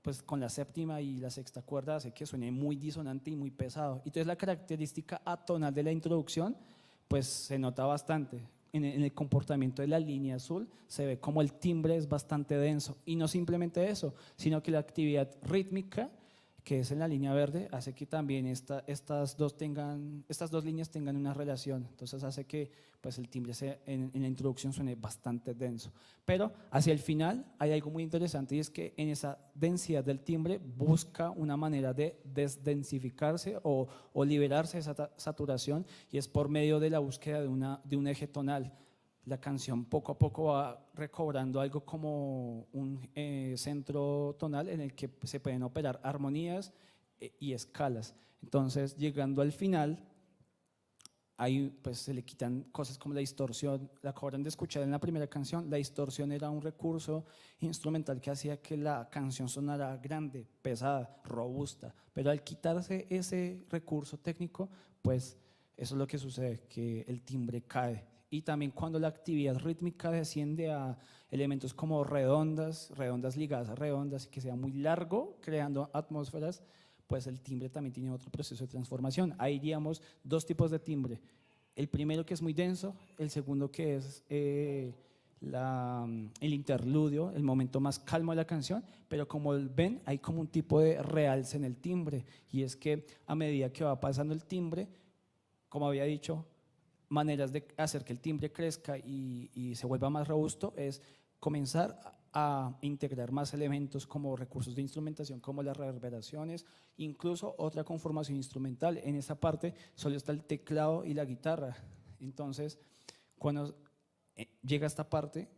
Speaker 1: pues con la séptima y la sexta cuerda hace que suene muy disonante y muy pesado. Entonces la característica atonal de la introducción pues se nota bastante. En el comportamiento de la línea azul se ve como el timbre es bastante denso, y no simplemente eso, sino que la actividad rítmica, que es en la línea verde, hace que también estas dos líneas tengan una relación. Entonces hace que pues, el timbre en la introducción suene bastante denso. Pero hacia el final hay algo muy interesante, y es que en esa densidad del timbre busca una manera de desdensificarse o liberarse de esa saturación, y es por medio de la búsqueda de un eje tonal. La canción poco a poco va recobrando algo como un centro tonal en el que se pueden operar armonías y escalas. Entonces, llegando al final, ahí pues se le quitan cosas como la distorsión. La acaban de escuchar en la primera canción. La distorsión era un recurso instrumental que hacía que la canción sonara grande, pesada, robusta, pero al quitarse ese recurso técnico, pues eso es lo que sucede, que el timbre cae. Y también cuando la actividad rítmica desciende a elementos como redondas ligadas a redondas, y que sea muy largo, creando atmósferas, pues el timbre también tiene otro proceso de transformación. Ahí diríamos 2 tipos de timbre. El primero, que es muy denso; el segundo, que es el interludio, el momento más calmo de la canción. Pero como ven, hay como un tipo de realce en el timbre, y es que a medida que va pasando el timbre, como había dicho, maneras de hacer que el timbre crezca y se vuelva más robusto es comenzar a integrar más elementos como recursos de instrumentación, como las reverberaciones, incluso otra conformación instrumental. En esa parte solo está el teclado y la guitarra. Entonces, cuando llega a esta parte,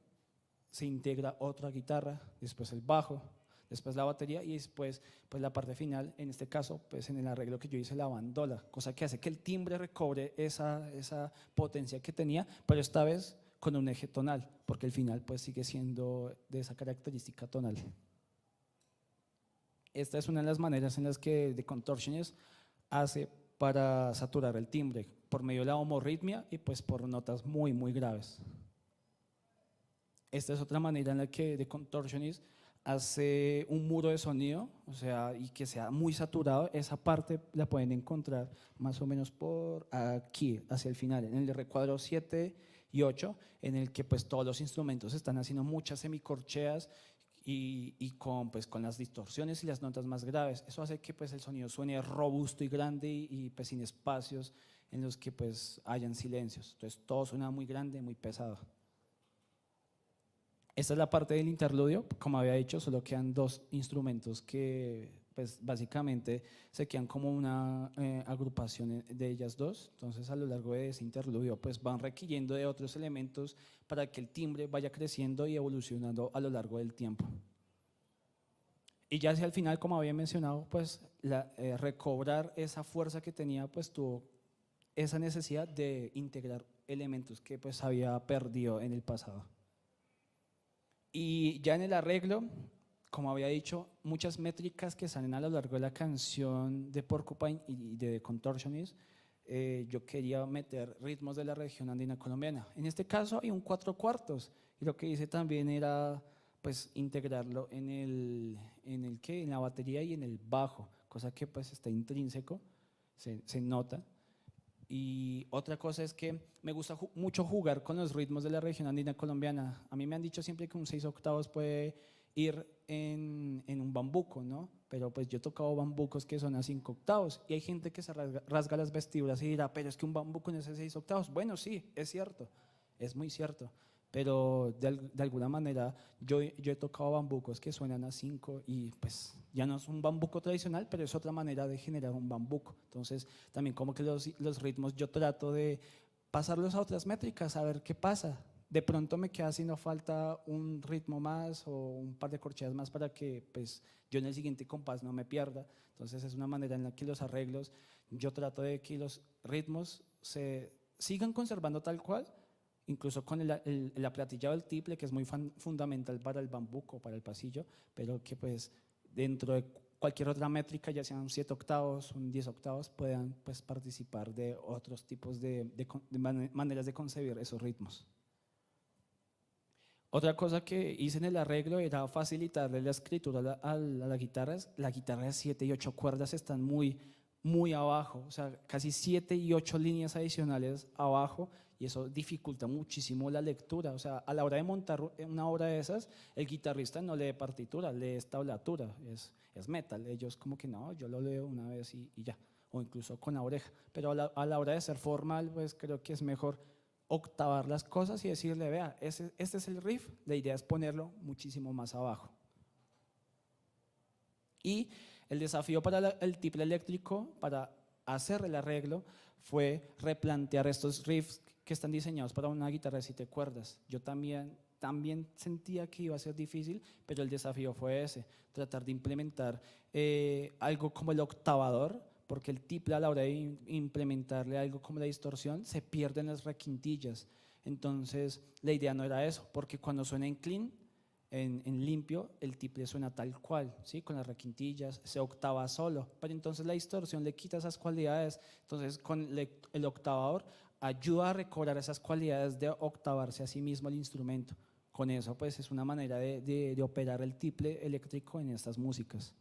Speaker 1: se integra otra guitarra, después el bajo, después la batería, y después pues la parte final, en este caso pues en el arreglo que yo hice, la bandola, cosa que hace que el timbre recobre esa potencia que tenía, pero esta vez con un eje tonal, porque el final pues sigue siendo de esa característica tonal. Esta es una de las maneras en las que The Contortionist hace para saturar el timbre, por medio de la homorritmia y pues por notas muy muy graves. Esta es otra manera en la que The Contortionist hace un muro de sonido, o sea, y que sea muy saturado. Esa parte la pueden encontrar más o menos por aquí, hacia el final, en el recuadro 7 y 8, en el que pues todos los instrumentos están haciendo muchas semicorcheas y con las distorsiones y las notas más graves. Eso hace que pues el sonido suene robusto y grande y pues sin espacios en los que pues hayan silencios. Entonces todo suena muy grande, muy pesado. Esta es la parte del interludio. Como había dicho, solo quedan 2 instrumentos que pues básicamente se quedan como una agrupación de ellas 2. Entonces a lo largo de ese interludio pues van requiriendo de otros elementos para que el timbre vaya creciendo y evolucionando a lo largo del tiempo. Y ya hacia el final, como había mencionado, pues recobrar esa fuerza que tenía, pues tuvo esa necesidad de integrar elementos que pues había perdido en el pasado. Y ya en el arreglo, como había dicho, muchas métricas que salen a lo largo de la canción de Porcupine y de The Contortionist, yo quería meter ritmos de la región andina colombiana. En este caso hay un 4/4, y lo que hice también era pues integrarlo en la batería y en el bajo, cosa que pues está intrínseco, se nota. Y otra cosa es que me gusta mucho jugar con los ritmos de la región andina colombiana. A mí me han dicho siempre que un 6/8 puede ir en un bambuco, ¿no? Pero pues yo he tocado bambucos que son a 5/8, y hay gente que se rasga las vestiduras y dirá, pero es que un bambuco no es a 6/8. Bueno, sí, es cierto, es muy cierto, pero de alguna manera yo he tocado bambucos que suenan a 5, y pues ya no es un bambuco tradicional, pero es otra manera de generar un bambuco. Entonces también como que los ritmos yo trato de pasarlos a otras métricas, a ver qué pasa. De pronto me queda haciendo falta un ritmo más o un par de corcheas más para que pues, yo en el siguiente compás no me pierda. Entonces es una manera en la que los arreglos, yo trato de que los ritmos se sigan conservando tal cual, incluso con el aplatillado del tiple, que es muy fundamental para el bambuco, para el pasillo, pero que pues dentro de cualquier otra métrica, ya sean 7 octavos, un 10 octavos, puedan pues, participar de otros tipos de maneras de concebir esos ritmos. Otra cosa que hice en el arreglo era facilitarle la escritura a la guitarra. La guitarra de 7 y 8 cuerdas están muy abajo, o sea, casi 7 y 8 líneas adicionales abajo, y eso dificulta muchísimo la lectura. O sea, a la hora de montar una obra de esas, el guitarrista no lee partitura, lee tablatura, es metal. Ellos como que no, yo lo leo una vez y ya, o incluso con la oreja. Pero a la hora de ser formal, pues creo que es mejor octavar las cosas y decirle, vea, este es el riff, la idea es ponerlo muchísimo más abajo. Y el desafío para el tiple eléctrico, para hacer el arreglo, fue replantear estos riffs que están diseñados para una guitarra de 7 cuerdas. Yo también sentía que iba a ser difícil, pero el desafío fue ese, tratar de implementar algo como el octavador, porque el tiple a la hora de implementarle algo como la distorsión se pierden las requintillas. Entonces la idea no era eso, porque cuando suena en clean, en limpio, el tiple suena tal cual, ¿sí? Con las requintillas, se octava solo, pero entonces la distorsión le quita esas cualidades. Entonces con el octavador ayuda a recobrar esas cualidades de octavarse a sí mismo el instrumento. Con eso pues es una manera de operar el tiple eléctrico en estas músicas.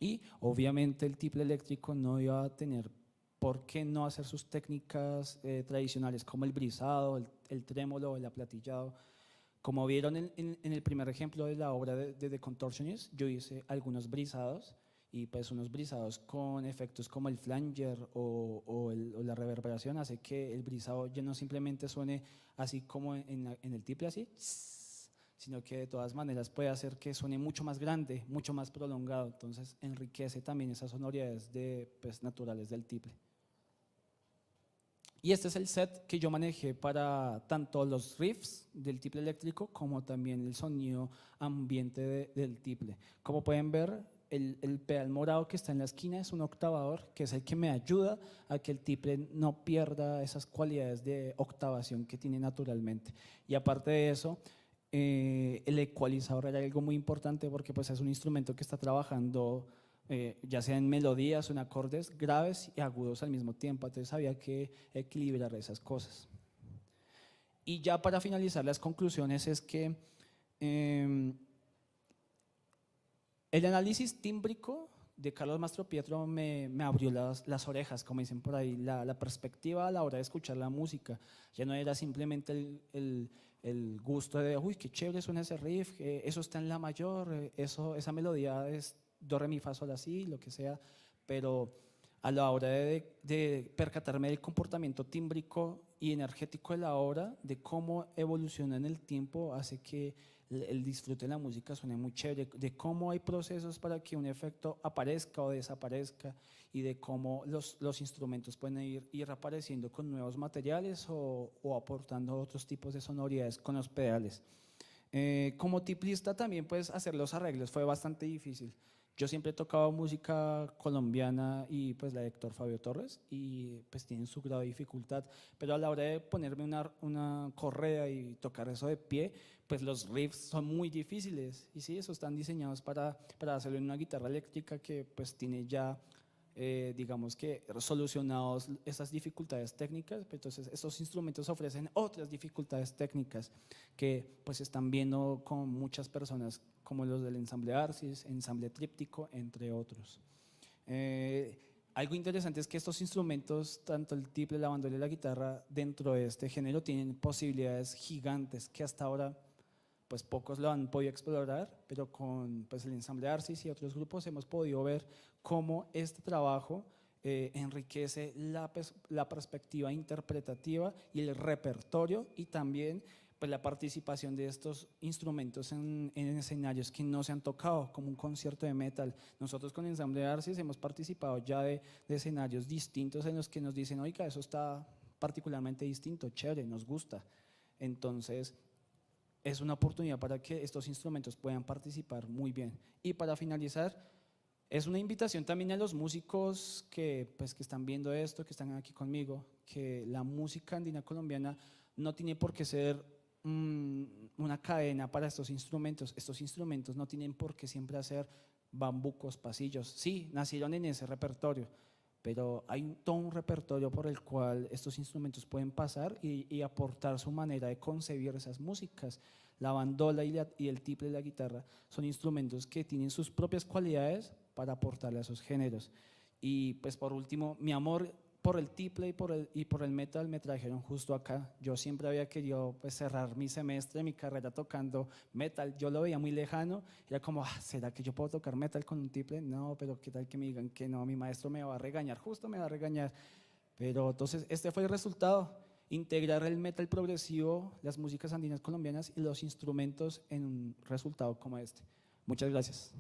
Speaker 1: Y obviamente el tiple eléctrico no iba a tener por qué no hacer sus técnicas tradicionales como el brisado, el trémolo, el aplatillado. Como vieron en el primer ejemplo de la obra de The Contortionist, yo hice algunos brisados, y pues unos brisados con efectos como el flanger o la reverberación hace que el brisado ya no simplemente suene así como en el tiple así, sino que de todas maneras puede hacer que suene mucho más grande, mucho más prolongado. Entonces enriquece también esas sonoridades pues, naturales del tiple. Y este es el set que yo manejé para tanto los riffs del tiple eléctrico como también el sonido ambiente del tiple. Como pueden ver, el pedal morado que está en la esquina es un octavador, que es el que me ayuda a que el tiple no pierda esas cualidades de octavación que tiene naturalmente. Y aparte de eso, el ecualizador era algo muy importante, porque pues es un instrumento que está trabajando ya sea en melodías o en acordes graves y agudos al mismo tiempo. Entonces había que equilibrar esas cosas. Y ya para finalizar las conclusiones es que el análisis tímbrico de Carlos Mastropietro me abrió las orejas, como dicen por ahí, la perspectiva a la hora de escuchar la música. Ya no era simplemente el gusto de, uy, qué chévere suena ese riff, eso está en la mayor, esa melodía es do, re, mi, fa, sol, la, si, lo que sea, pero a la hora de percatarme del comportamiento tímbrico y energético de la obra, de cómo evoluciona en el tiempo, hace que el disfrute de la música suene muy chévere, de cómo hay procesos para que un efecto aparezca o desaparezca, y de cómo los instrumentos pueden ir apareciendo con nuevos materiales o aportando otros tipos de sonoridades con los pedales. Como tiplista también pues hacer los arreglos fue bastante difícil. Yo siempre he tocado música colombiana y pues la de Héctor Fabio Torres, y pues tienen su grado de dificultad, pero a la hora de ponerme una correa y tocar eso de pie, pues los riffs son muy difíciles, y sí, esos están diseñados para hacerlo en una guitarra eléctrica que pues tiene ya digamos que solucionados esas dificultades técnicas. Entonces estos instrumentos ofrecen otras dificultades técnicas que pues están viendo con muchas personas, como los del ensamble Arcis, ensamble tríptico, entre otros. Algo interesante es que estos instrumentos, tanto el tiple, la bandola y la guitarra, dentro de este género tienen posibilidades gigantes que hasta ahora pues pocos lo han podido explorar, pero con pues, el ensamble Arcis y otros grupos hemos podido ver cómo este trabajo enriquece la perspectiva interpretativa y el repertorio, y también pues, la participación de estos instrumentos en escenarios que no se han tocado, como un concierto de metal. Nosotros con el ensamble Arcis hemos participado ya de escenarios distintos en los que nos dicen, oiga, eso está particularmente distinto, chévere, nos gusta. Entonces, es una oportunidad para que estos instrumentos puedan participar muy bien. Y para finalizar, es una invitación también a los músicos pues, que están viendo esto, que están aquí conmigo, que la música andina colombiana no tiene por qué ser una cadena para estos instrumentos. Estos instrumentos no tienen por qué siempre hacer bambucos, pasillos. Sí, nacieron en ese repertorio, pero hay todo un repertorio por el cual estos instrumentos pueden pasar y aportar su manera de concebir esas músicas. La bandola y el tiple y la guitarra son instrumentos que tienen sus propias cualidades para aportarle a esos géneros. Y pues por último, mi amor por el tiple y por el metal me trajeron justo acá. Yo siempre había querido pues, cerrar mi semestre, mi carrera tocando metal. Yo lo veía muy lejano, era como, ¿será que yo puedo tocar metal con un tiple? No, pero qué tal que me digan que no, mi maestro me va a regañar, justo me va a regañar. Pero entonces este fue el resultado, integrar el metal progresivo, las músicas andinas colombianas y los instrumentos en un resultado como este. Muchas gracias.